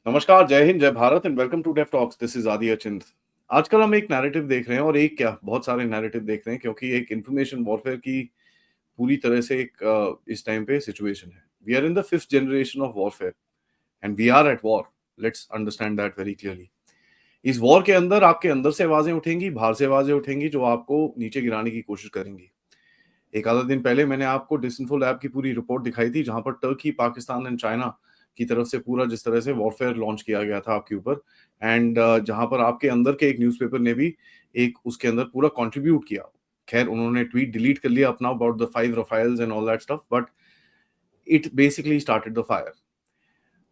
नमस्कार, जय हिंद, जय Bharat and welcome to deaf talks. This is Aadi Achint. आजकल हम एक नैरेटिव देख रहे हैं और एक क्या बहुत सारे नैरेटिव देख रहे हैं क्योंकि एक इंफॉर्मेशन वॉरफेयर की पूरी तरह से एक इस टाइम पे सिचुएशन है। We are in the fifth generation of warfare and we are at war. Let's understand that very clearly. इस वॉर के अंदर आपके अंदर से आवाजें उठेंगी, बाहर से आवाजें उठेंगी जो आपको नीचे गिराने की कोशिश करेंगी। एक आधा दिन पहले मैंने आपको डिसइंफो लैब की पूरी रिपोर्ट दिखाई थी जहां पर टर्की, पाकिस्तान एंड चाइना की तरफ से पूरा जिस तरह से वॉरफेयर लॉन्च किया गया था आपके ऊपर। एंड जहां पर आपके अंदर के एक न्यूज़पेपर ने भी एक उसके अंदर पूरा कंट्रीब्यूट किया। खैर उन्होंने ट्वीट डिलीट कर लिया अपना about the 5 Rafales and all that stuff, but it basically started the fire.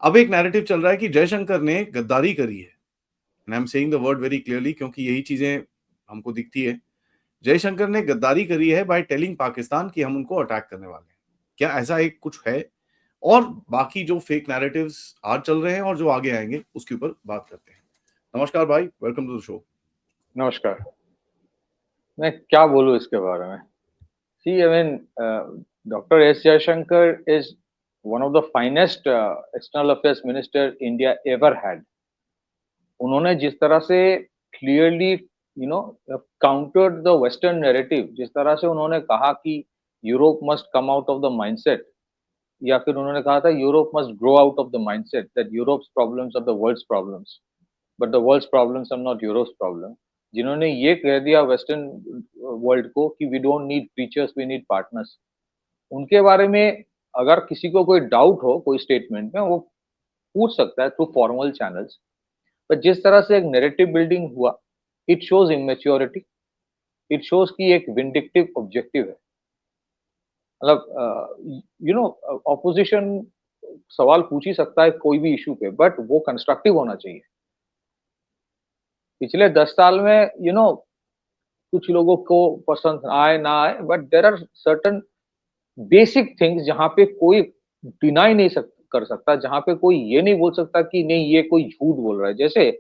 अब एक नैरेटिव चल रहा है कि जयशंकर ने गद्दारी करी है। And I am saying the word very clearly क्योंकि यही चीजें हमको दिखती है। जयशंकर ने गद्दारी करी है बाय टेलिंग पाकिस्तान कि हम उनको अटैक करने वाले हैं। क्या ऐसा एक कुछ है? और बाकी जो फेक नैरेटिव्स आज चल रहे हैं और जो आगे आएंगे उसके ऊपर बात करते हैं। नमस्कार भाई, वेलकम टू द शो। नमस्कार। मैं क्या बोलूँ इसके बारे में? See I mean doctor S Jaishankar is one of the finest external affairs minister India ever had. उन्होंने जिस तरह से clearly countered the western narrative, जिस तरह से उन्होंने कहा कि Europe must come out of the mindset, या फिर उन्होंने कहा था Europe must grow out of the mindset that Europe's problems are the world's problems, but the world's problems are not Europe's problem. जिन्होंने ये कह दिया वेस्टर्न वर्ल्ड को कि we don't need creatures, we need partners, उनके बारे में अगर किसी को कोई डाउट हो कोई स्टेटमेंट में, वो पूछ सकता है थ्रू फॉर्मल चैनल्स। पर जिस तरह से एक नैरेटिव बिल्डिंग हुआ, it shows immaturity, it shows कि एक विंडिक्टिव ऑब्जेक्टिव है। मतलब ऑपोजिशन सवाल पूछ ही सकता है कोई भी इशू पे, बट वो कंस्ट्रक्टिव होना चाहिए। पिछले 10 साल में कुछ लोगों को पसंद आए ना आए, but there are certain basic things जहां पे कोई डिनाई नहीं कर सकता, जहां पे कोई ये नहीं बोल सकता कि नहीं ये कोई झूठ बोल रहा है। जैसे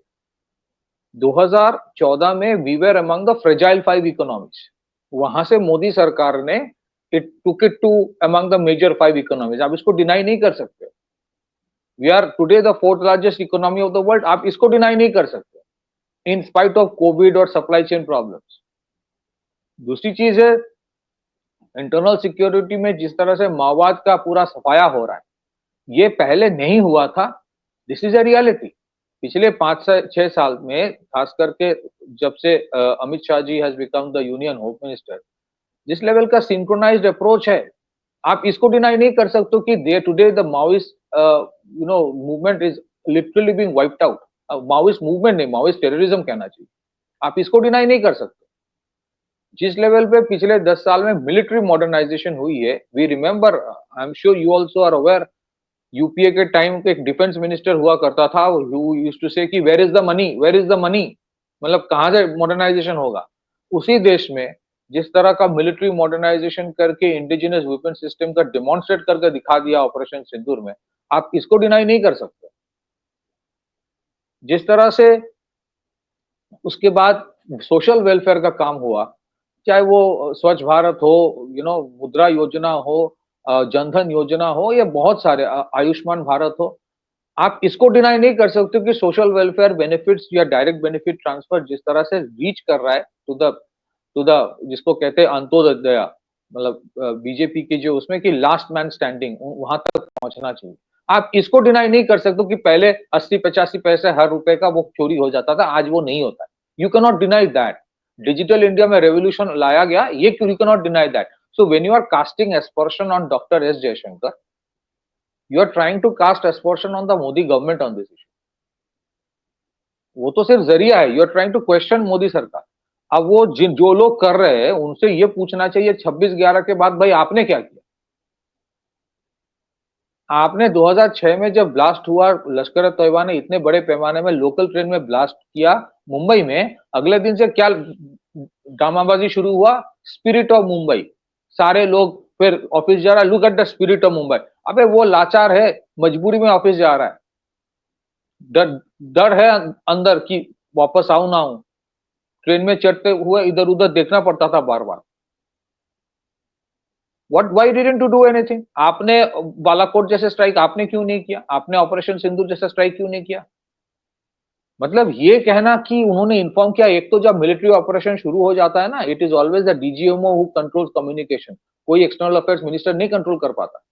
2014 में we were among the fragile 5 economies, वहां से मोदी सरकार ने it took it to among the major 5 economies. आप इसको डिनाई नहीं कर सकते। We are today the fourth largest economy of the world, आप इसको डिनाई नहीं कर सकते इन स्पाइट ऑफ कोविड और सप्लाई चेन प्रॉब्लम्स। दूसरी चीज है, इंटरनल सिक्योरिटी में जिस तरह से माओवाद का पूरा सफाया हो रहा है, ये पहले नहीं हुआ था। This is a reality. पिछले 5 से 6 साल में, खास करके जब से Amit Shah ji has become the union home minister, जिस लेवल का सिंक्रोनाइज्ड अप्रोच है, आप इसको डिनाई नहीं कर सकते कि they today the Maoist movement is literally being wiped out. Maoist movement नहीं, माओइस्ट टेररिज्म कहना चाहिए। आप इसको डिनाई नहीं कर सकते। जिस लेवल पे पिछले 10 साल में मिलिट्री मॉडर्नाइजेशन हुई है, we remember, I am sure you also are aware, UPA के टाइम पे एक डिफेंस मिनिस्टर हुआ करता था, हु यूज्ड टू से कि where is the money, where is the money, मतलब कहां से मॉडर्नाइजेशन होगा। उसी देश में जिस तरह का मिलिट्री मॉडर्नाइजेशन करके इंडिजिनस वेपन सिस्टम का डेमोन्स्ट्रेट करके दिखा दिया ऑपरेशन सिंदूर में, आप इसको डिनाई नहीं कर सकते। जिस तरह से उसके बाद सोशल वेलफेयर का काम हुआ, चाहे वो स्वच्छ भारत हो, मुद्रा योजना हो, जनधन योजना हो, या बहुत सारे आयुष्मान भारत हो, आप इसको डिनाई नहीं कर सकते कि सोशल वेलफेयर बेनिफिट्स या डायरेक्ट बेनिफिट ट्रांसफर जिस तरह से रीच कर रहा है टू द जिसको कहते हैं अंत्योदय, मतलब बीजेपी की जो उसमें कि लास्ट मैन स्टैंडिंग, वहां तक पहुंचना चाहिए। आप इसको डिनाई नहीं कर सकते कि पहले 80-85 पैसे हर रुपए का वो चोरी हो जाता था, आज वो नहीं होता है। You cannot deny that. Digital India में रेवोल्यूशन लाया गया, ये you cannot deny that. So when you are casting aspersion on doctor S Jaishankar, you are trying to cast aspersion on the Modi government on this issue. वो तो सिर्फ जरिया है। You are trying to question Modi सरकार। अब वो जिन जो लोग कर रहे हैं उनसे ये पूछना चाहिए 26/11 के बाद, भाई आपने क्या किया? आपने 2006 में जब ब्लास्ट हुआ, लश्कर तैयबा ने इतने बड़े पैमाने में लोकल ट्रेन में ब्लास्ट किया मुंबई में, अगले दिन से क्या ड्रामाबाजी शुरू हुआ? Spirit of Mumbai. सारे लोग फिर ऑफिस जा रहा है, look at the spirit of Mumbai. अबे वो लाचार है, मजबूरी में ऑफिस जा रहा है, डर डर है अंदर कि वापस आऊं ना आऊं। ट्रेन में चढ़ते हुए इधर उधर देखना पड़ता था बार बार। Why didn't you do anything? आपने बालाकोट जैसे स्ट्राइक आपने क्यों नहीं किया? आपने ऑपरेशन सिंदूर जैसा स्ट्राइक क्यों नहीं किया? मतलब ये कहना कि उन्होंने इन्फॉर्म किया, एक तो जब मिलिट्री ऑपरेशन शुरू हो जाता है ना, it is always the DGMO who controls communication. कोई एक्सटर्नल अफेयर्स मिनिस्टर नहीं कंट्रोल कर पाता।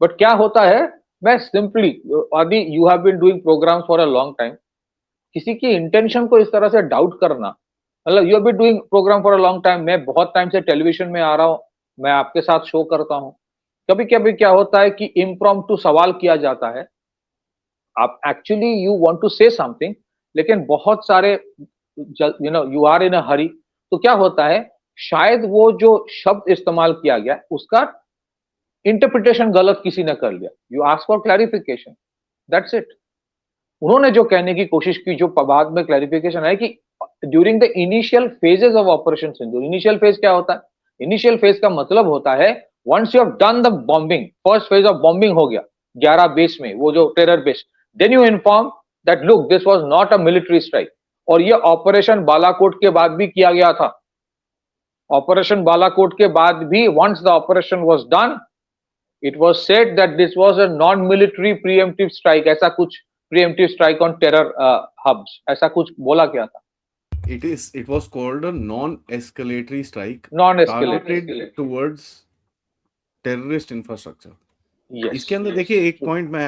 बट क्या होता है, मैं सिंपली, आदि you have been doing programs for a long time, किसी की इंटेंशन को इस तरह से डाउट करना, मतलब you have been doing program for a long time, मैं बहुत टाइम से टेलीविजन में आ रहा हूँ, मैं आपके साथ शो करता हूँ। कभी कभी क्या होता है कि इम्प्रॉम्प्टू सवाल किया जाता है, आप actually you want to say something, लेकिन बहुत सारे, you know, you are in a hurry, तो क्या होता है, शायद वो जो शब्द इस्तेमाल किया गया उसका इंटरप्रिटेशन गलत किसी ने कर लिया, you ask for clarification, that's it. उन्होंने जो कहने की कोशिश की, जो बाद में क्लैरिफिकेशन है कि during the initial phases of operation Sindoor, initial phase क्या होता है, इनिशियल फेज का मतलब होता है once you have done the bombing, first phase of bombing हो गया 11 बेस में, वो जो terror base, then you inform that look this was not a military strike. और ये ऑपरेशन बालाकोट के बाद भी किया गया था। ऑपरेशन बालाकोट के बाद भी once the operation was done, it was said that this was a non-military preemptive strike, ऐसा कुछ, preemptive strike on terror hubs, ऐसा कुछ बोला गया था। It was called a non-escalatory strike Non-escalatory, targeted towards terrorist infrastructure. yes, इसके अंदर देखिए एक पॉइंट मैं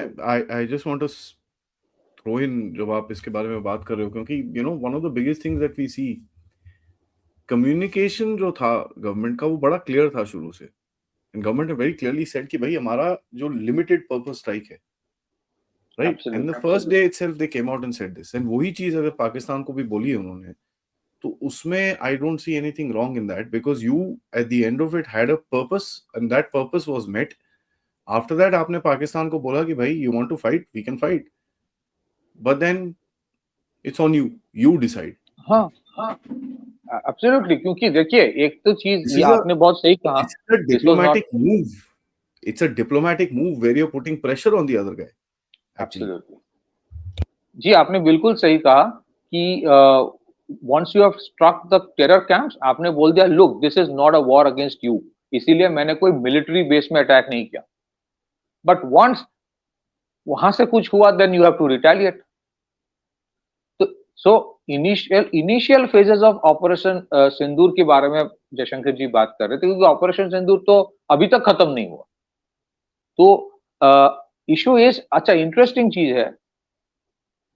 I just want to throw in, जब आप इसके बारे में बात कर रहे हो, क्योंकि you know one of the biggest things that we see, communication जो था गवर्नमेंट का वो बड़ा क्लियर था शुरू से, एंड गवर्नमेंट ने वेरी क्लियरली सेड कि भाई हमारा जो लिमिटेड पर्पस स्ट्राइक है, right, and the first day itself they came out and said this, and वही चीज अगर पाकिस्तान को भी बोली है उन्होंने, तो उसमें I don't see anything wrong in that, because you at the end of it had a purpose and that purpose was met. After that आपने पाकिस्तान को बोला कि भाई you want to fight, we can fight, but then it's on you, you decide. हाँ, absolutely, क्योंकि देखिए एक तो चीज दिस ये इज अ आपने बहुत सही कहा, This is a this was not, diplomatic move. It's a diplomatic move where you're putting pressure on the other guy, actually. Absolutely, जी आपने बिल्कुल सही कहा कि once you have struck the terror camps, आपने बोल दिया look this is not a war against you, इसीलिए मैंने कोई मिलिट्री बेस में अटैक नहीं किया। बट वंस वहां से कुछ हुआ, then you have to retaliate. तो so initial phases of operation Sindoor के बारे में जयशंकर जी बात कर रहे थे, क्योंकि ऑपरेशन सिंदूर तो अभी तक खत्म नहीं हुआ। तो इशू इज, अच्छा इंटरेस्टिंग चीज है,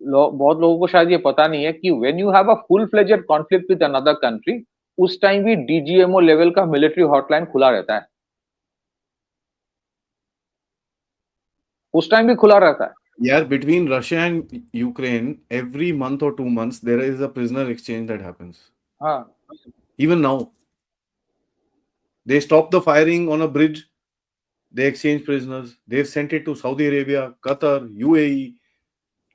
बहुत लोगों को शायद ये पता नहीं है कि when you have a full fledged conflict with another country, उस टाइम भी डीजीएमओ लेवल का मिलिट्री हॉटलाइन खुला रहता है, उस टाइम भी खुला रहता है। Yeah, between Russia and Ukraine, every month or 2 months, there is a prisoner exchange that happens. हाँ, Even now, they stop the firing on a bridge, they exchange prisoners. They've sent it to Saudi Arabia, Qatar, UAE,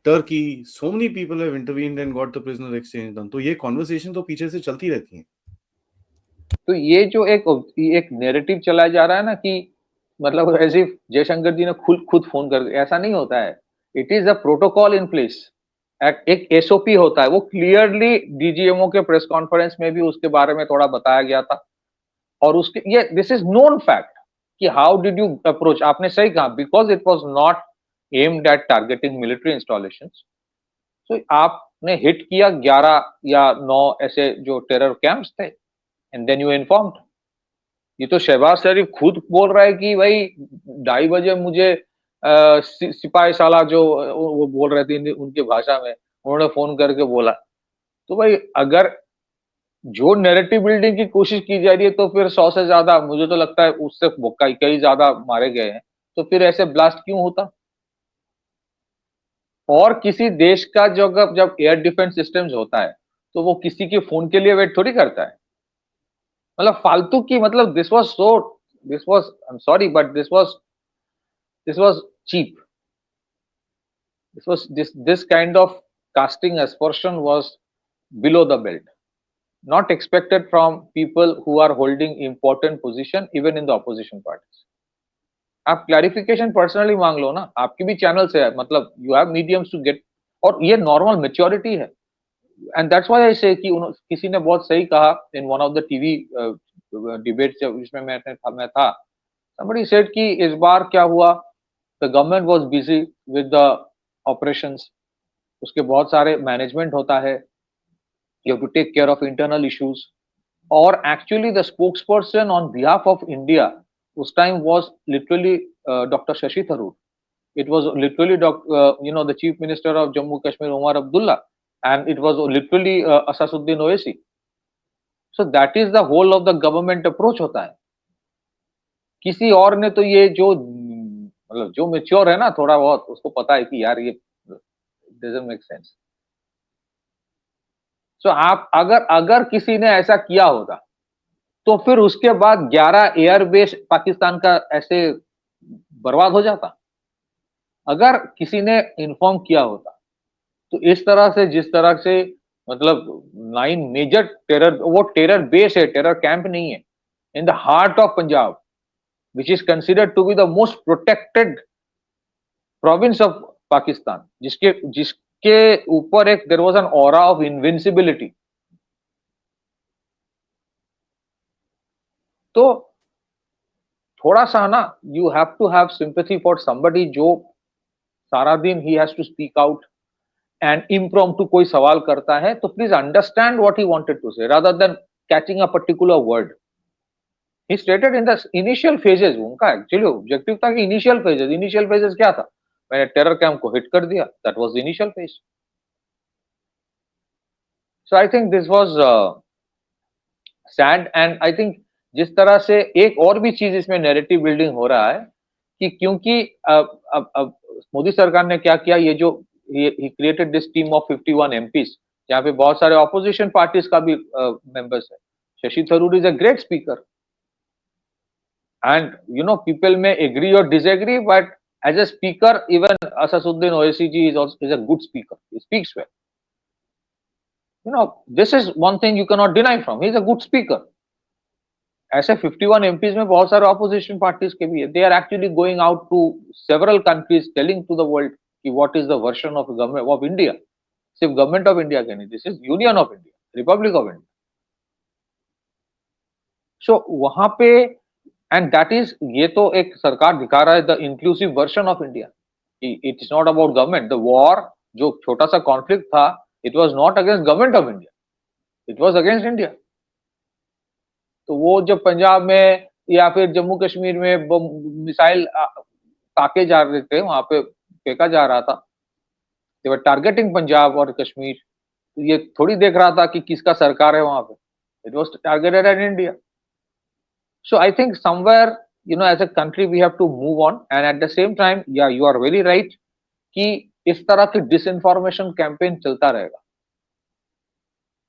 Turkey. So many people have intervened and got the prisoner exchange done. तो ये conversation तो पीछे से चलती रहती हैं. तो ये जो एक नैरेटिव चलाया जा रहा है ना कि मतलब एज़ इफ जयशंकर जी ने खुद खुद फ़ोन कर दिया, ऐसा नहीं होता है। It is a protocol in place. एक एसओपी होता है, वो क्लियरली डीजीएमओ के प्रेस कॉन्फ्रेंस में भी उसके बारे में थोड़ा बताया गया था। और उसके ये दिस इज़ नोन फैक्ट कि हाउ डिड यू अप्रोच, आपने सही कहा, because it was not aimed at targeting military installations. तो आपने हिट किया 11 या 9 ऐसे जो टेरर कैंप्स थे, एंड देन यू इन्फॉर्म्ड। ये तो शहबाज शरीफ खुद बोल रहा है कि भाई 2:30 बजे मुझे सिपाही साला जो वो बोल रहे थे उनकी भाषा में, उन्होंने फोन करके बोला। तो भाई अगर जो नैरेटिव बिल्डिंग की कोशिश की जा रही है, तो फिर 100 से ज्यादा, मुझे तो लगता है उससे कई कई ज्यादा मारे गए हैं, तो फिर ऐसे ब्लास्ट क्यों होता? और किसी देश का जब एयर डिफेंस सिस्टम्स होता है, तो वो किसी के फोन के लिए वेट थोड़ी करता है। मतलब फालतू की, मतलब this was I am sorry but this was cheap. This kind of casting aspersion was below the belt, not expected from people who are holding important position even in the opposition parties. आप clarification personally मांग लो ना, आपकी भी channel से है, मतलब you have mediums to get, और ये नॉर्मल मैच्योरिटी है। And that's why I say कि किसी ने बहुत सही कहा in one of the TV debate जब इसमें मैं था, somebody said कि इस बार क्या हुआ, the government was busy with the operations, उसके बहुत सारे मैनेजमेंट होता है, you have to take care of internal issues, or actually the spokesperson on behalf of India उस time was literally Dr. Shashi Tharoor. It was literally the Chief Minister of Jammu Kashmir, Umar Abdullah, and it was literally Asaduddin Owaisi. So that is the whole of the government approach होता है. किसी और ने तो ये जो मतलब जो मैच्योर है ना थोड़ा बहुत, उसको पता है कि यार ये doesn't make sense. So आप अगर किसी ने ऐसा किया होगा तो फिर उसके बाद 11 एयरबेस पाकिस्तान का ऐसे बर्बाद हो जाता. अगर किसी ने इन्फॉर्म किया होता तो इस तरह से, जिस तरह से मतलब 9 मेजर टेरर, वो टेरर बेस है, टेरर कैंप नहीं है, in the heart of Punjab, which is considered to be the most protected province of Pakistan, जिसके ऊपर एक there was an aura of invincibility. तो थोड़ा सा ना, you have to have sympathy for somebody जो सारा दिन he has to speak out and impromptu कोई सवाल करता है, तो please understand what he wanted to say rather than catching a particular word. He stated in the initial phases, उनका actually objective था कि इनिशियल फेजेस क्या था, मैंने टेरर कैंप को हिट कर दिया, that was the initial phase. So I think this was sad, and I think जिस तरह से एक और भी चीज इसमें नैरेटिव बिल्डिंग हो रहा है कि क्योंकि अब मोदी सरकार ने क्या किया, ये जो he created this team of 51 MPs, जहाँ पे बहुत सारे ऑपोजिशन पार्टीज का भी मेंबर्स है. Shashi Tharoor is a great speaker, and people may agree or disagree, but as a speaker, even Asaduddin Owaisi ji is a good speaker. He speaks well. This is one thing you cannot deny from. He is a good speaker. ऐसे 51 MPs में बहुत सारे opposition parties के भी है. They are actually going out to several countries telling to the world कि what is the version of government of India. सिर्फ government of India के नहीं, this is Union of India, Republic of India. So वहां पे, and that is, ये तो एक सरकार दिखा रहा है the inclusive version of India. It is not about government. The war जो छोटा सा कॉन्फ्लिक्ट था, it was not against government of India, it was against India. तो वो जब पंजाब में या फिर जम्मू कश्मीर में मिसाइल ताके जा रहे थे, वहां पे फेंका जा रहा था, दे वर टारगेटिंग पंजाब और कश्मीर. तो ये थोड़ी देख रहा था कि किसका सरकार है वहां पे. It was targeted eight India. So I think somewhere, as a country, we have to move on, and at the same time, yeah, you are very right कि इस तरह की disinformation campaign चलता रहेगा,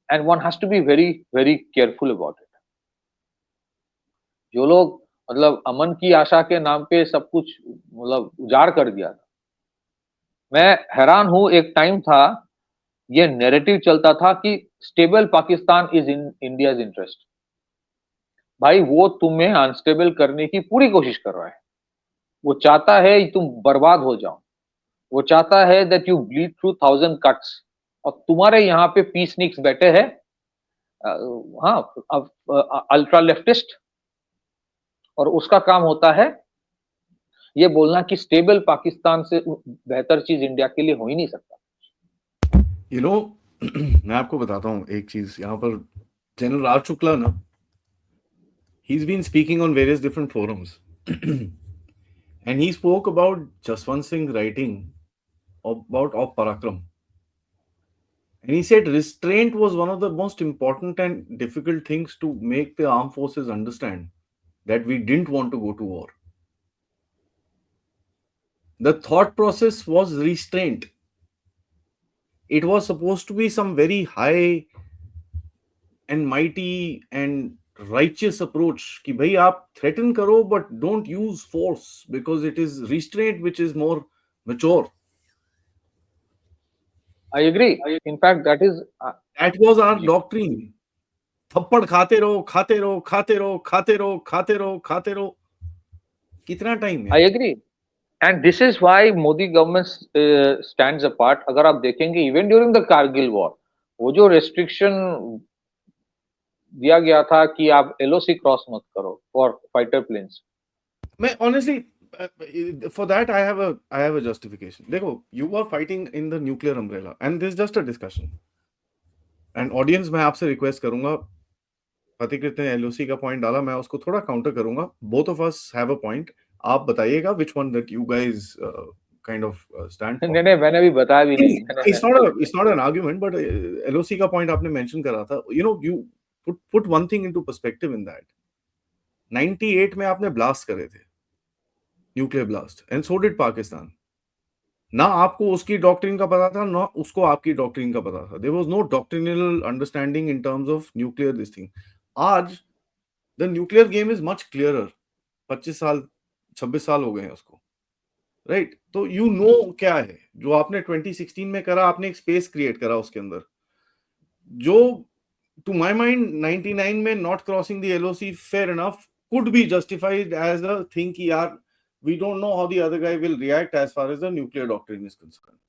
and one has to be very, very careful about it. जो लोग मतलब अमन की आशा के नाम पे सब कुछ मतलब उजाड़ कर दिया था, मैं हैरान हूं. एक टाइम था, ये नैरेटिव चलता था कि stable Pakistan is in India's interest. भाई वो तुम्हें अनस्टेबल करने की पूरी कोशिश कर रहा है. वो चाहता है तुम बर्बाद हो जाओ. वो चाहता है that you bleed through 1000 cuts. और तुम्हारे यहाँ पे पीसनिक्स बैठे हैं, हाँ, अल्ट्रा लेफ्टिस्ट, और उसका काम होता है ये बोलना कि स्टेबल पाकिस्तान से बेहतर चीज इंडिया के लिए हो ही नहीं सकता. मैं आपको बताता हूँ एक चीज. यहाँ पर जनरल राज शुक्ला ना, he's been speaking on various different forums and he spoke about Jaswant Singh writing about of Parakram, and he said restraint was one of the most important and difficult things to make the armed forces understand that we didn't want to go to war. The thought process was restraint. It was supposed to be some very high and mighty and righteous approach कि भाई आप threaten करो but don't use force because it is restraint which is more mature. I agree. In fact, that was our doctrine. थप्पड़ खाते रहो, खाते रहो, खाते रहो, खाते रहो, खाते रहो, खाते रहो. कितना टाइम है? I agree. And this is why Modi government stands apart. अगर आप देखेंगे even during the Kargil war, वो जो restriction दिया गया था कि आप LOC क्रॉस मत करो फॉर फाइटर प्लेन्स। मैं honestly for that I have a justification. देखो, you were fighting in the nuclear umbrella and this is just a discussion. And audience, मैं आपसे रिक्वेस्ट करूंगा, प्रतिकृत ने LOC का पॉइंट डाला, मैं उसको थोड़ा काउंटर करूंगा. Both of us have a point. आप बताइएगा which one that you guys kind of stand for. नहीं नहीं, मैंने अभी बताया भी नहीं, मैंने It's not an argument, but LOC का पॉइंट आपने मेंशन करा था. You know, you put one thing into perspective in that. 98 में आपने ब्लास्ट करे थे, nuclear blast, and so did Pakistan. ना आपको उसकी डॉक्ट्रिन का पता था, ना उसको आपकी डॉक्ट्रिन का पता था. There was no doctrinal understanding in terms of nuclear this thing. आज the nuclear game is much clearer. 25 साल 26 साल हो गए हैं उसको, राइट? तो यू नो क्या है जो आपने 2016 में करा. आपने एक स्पेस क्रिएट करा उसके अंदर, जो टू माय माइंड 99 में not crossing the LOC fair enough could be justified as a thing कि यार we don't know how the other guy will react as far as the nuclear doctrine is concerned.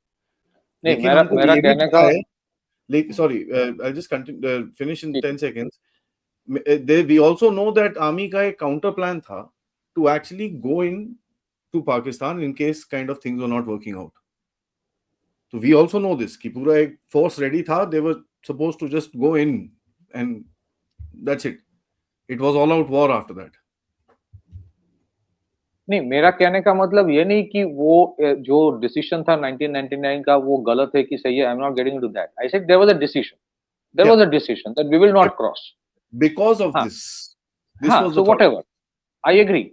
नहीं, लेकिन हमको मेरा ये भी कहने पता का, है, sorry, I'll just continue, finish in 10 seconds. We also know that army का एक counter plan था to actually go in to Pakistan in case kind of things were not working out. So we also know this कि पूरा एक force ready था. They were supposed to just go in and that's it. It was all out war after that. नहीं, मेरा कहने का मतलब ये नहीं कि वो जो डिसीजन था 1999 का वो गलत है कि सही है. I am not getting to that. I said there was a decision, there Yeah, was a decision that we will but not cross. because of हाँ, this हाँ, was so the thought. Whatever, I agree,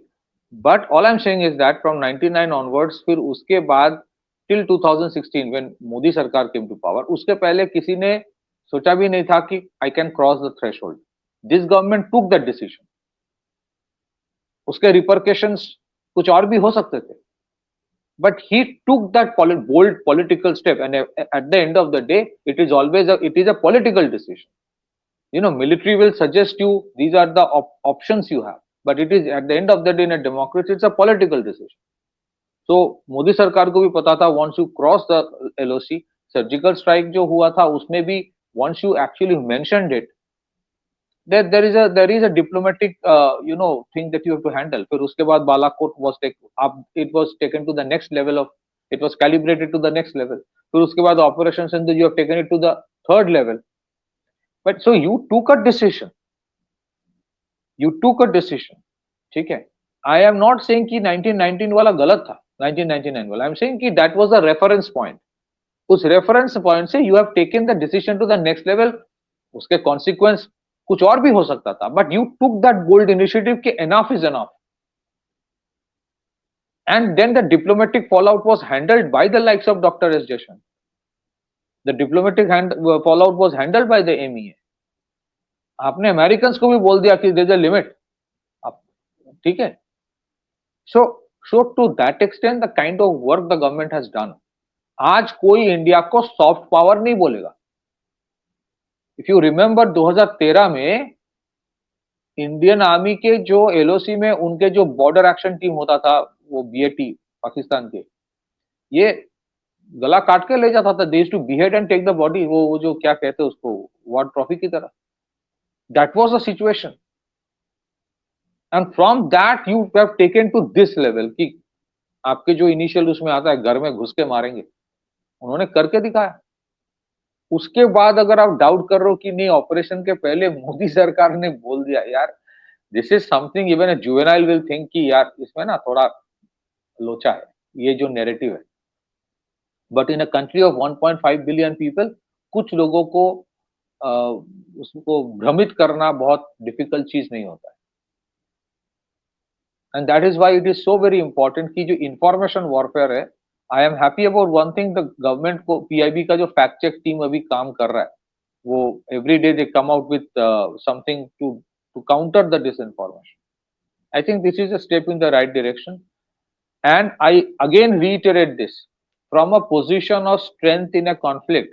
but all I am saying is that from 99 onwards, फिर उसके बाद till 2016 when Modi सरकार came to power, उसके पहले किसी ने सोचा भी नहीं था कि I can cross the threshold. This government took that decision. उसके रिपरकशंस कुछ और भी हो सकते थे, but he took that bold political step, and at the end of the day it is always it is a political decision. You know, military will suggest you these are the options you have, but it is at the end of the day in a democracy it's a political decision. So Modi सरकार को भी पता था once you cross the LOC, surgical strike जो हुआ था उसमें भी once you actually mentioned it, there is a diplomatic thing that you have to handle. फिर उसके बाद Balakot it was taken to the next level of, it was calibrated to the next level. फिर उसके बाद operation Sindhu, you have taken it to the third level. But so you took a decision, ठीक है. I am not saying कि 1919 वाला गलत था, 1999 वाला. I am saying कि that was a reference point. उस reference point से you have taken the decision to the next level. उसके consequence कुछ और भी हो सकता था, but you took that bold initiative कि enough is enough. And then the diplomatic fallout was handled by the likes of Dr. S. Jaishankar. The diplomatic fallout was handled by the MEA. आपने Americans को भी बोल दिया कि there is a limit, ठीक है. So to that extent the kind of work the government has done, आज कोई इंडिया को सॉफ्ट पावर नहीं बोलेगा. इफ यू रिमेंबर 2013 में इंडियन आर्मी के जो LOC में उनके जो बॉर्डर एक्शन टीम होता था, वो BAT पाकिस्तान के, ये गला काट के ले जाता था. They used to behead and take the body. वो जो क्या कहते हैं उसको, वॉर ट्रॉफी की तरह. That was the situation. And from that you have taken to this level कि आपके जो इनिशियल उसमें आता है घर में घुस के मारेंगे, उन्होंने करके दिखाया. उसके बाद अगर आप डाउट कर रहे हो कि नहीं ऑपरेशन के पहले मोदी सरकार ने बोल दिया, यार this is something even a juvenile will think कि यार इसमें ना थोड़ा लोचा है, ये जो नैरेटिव है. But in a country of 1.5 billion people कुछ लोगों को उसको भ्रमित करना बहुत डिफिकल्ट चीज नहीं होता है. And that is why it is so very important कि जो इंफॉर्मेशन वॉरफेयर है, I am happy about one thing, the government को PIB का जो फैक्ट चेक टीम अभी काम कर रहा है, वो every day they come out with something to counter the disinformation. I think this is a step in the right direction. And I again reiterate this, from a position of strength in a conflict,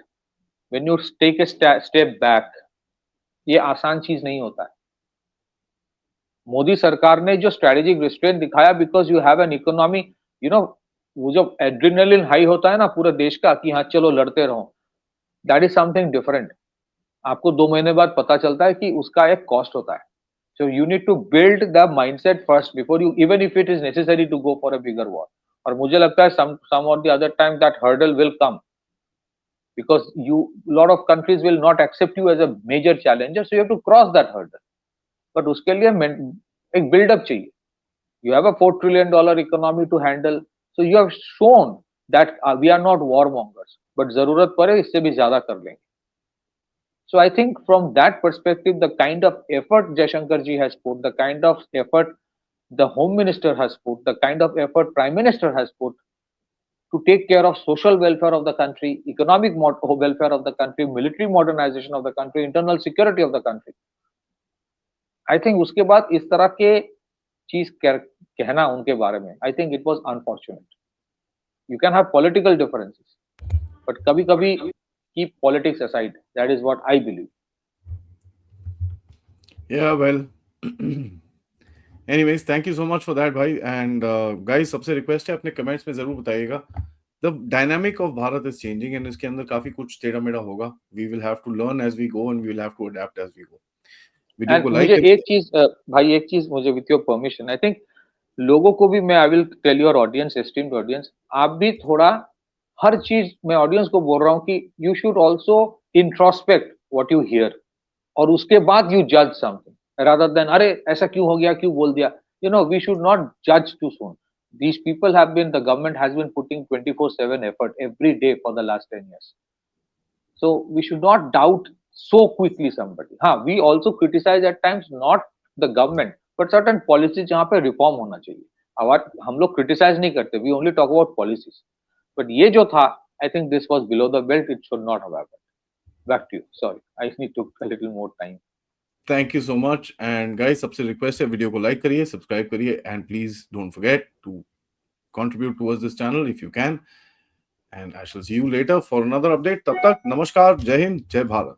when you take a step back, ये आसान चीज नहीं होता है. मोदी सरकार ने जो strategic restraint दिखाया, because you have an economy, you know, वो जो एड्रेनलिन हाई होता है ना पूरे देश का कि हाँ चलो लड़ते रहो, दैट इज समथिंग डिफरेंट. आपको 2 महीने बाद पता चलता है कि उसका एक कॉस्ट होता है. So you need to build the mindset first before you, even if it is necessary to go for a bigger war. और मुझे लगता है some or the other time that hurdle will come, because lot of countries will not accept you as a major challenger, so you have to cross that hurdle. But उसके लिए एक build up चाहिए. You have a $4 trillion economy to handle, so you have shown that we are not warmongers, but जरूरत पड़े इससे भी ज्यादा कर लेंगे. So I think from that perspective, the kind of effort Jaishankar ji has put, the kind of effort the Home Minister has put, the kind of effort Prime Minister has put to take care of social welfare of the country, economic welfare of the country, military modernization of the country, internal security of the country. I think उसके बाद इस तरह के चीज कहना उनके बारे में, I think it was unfortunate. You can have political differences, but कभी-कभी keep politics aside. That is what I believe. Yeah, well, anyways, thank you so much for that, भाई. And guys, सबसे रिक्वेस्ट है अपने comments में जरूर बताइएगा. The dynamic of Bharat is changing and इसके अंदर काफी कुछ टेढ़ा मेढ़ा होगा. We will have to learn as we go and we will have to adapt as we go. Video end को मुझे लाइक एक चीज भाई, एक चीज मुझे with your permission, I think लोगों को भी मैं, I will tell your audience, esteemed audience, आप भी थोड़ा हर चीज, मैं ऑडियंस को बोल रहा हूँ कि you should also introspect what you here, और उसके बाद यू जज समथिंग रादर देन अरे ऐसा क्यों हो गया, क्यों बोल दिया. You know, we should not जज too soon. These people have been, the government has been putting 24/7 effort every day for the last 10 years. So we should not doubt so quickly somebody. हाँ, we also criticize at times not the government, but certain policies जहाँ पे reform होना चाहिए. अब हम लोग criticize नहीं करते, we only talk about policies. But ये जो था, I think this was below the belt. It should not have happened. Back to you. Sorry, I need took a little more time. Thank you so much. And guys, सबसे request है video को like करिए, subscribe करिए, and please don't forget to contribute towards this channel if you can. And I shall see you later for another update. तब तक नमस्कार, जय हिंद, जय भारत.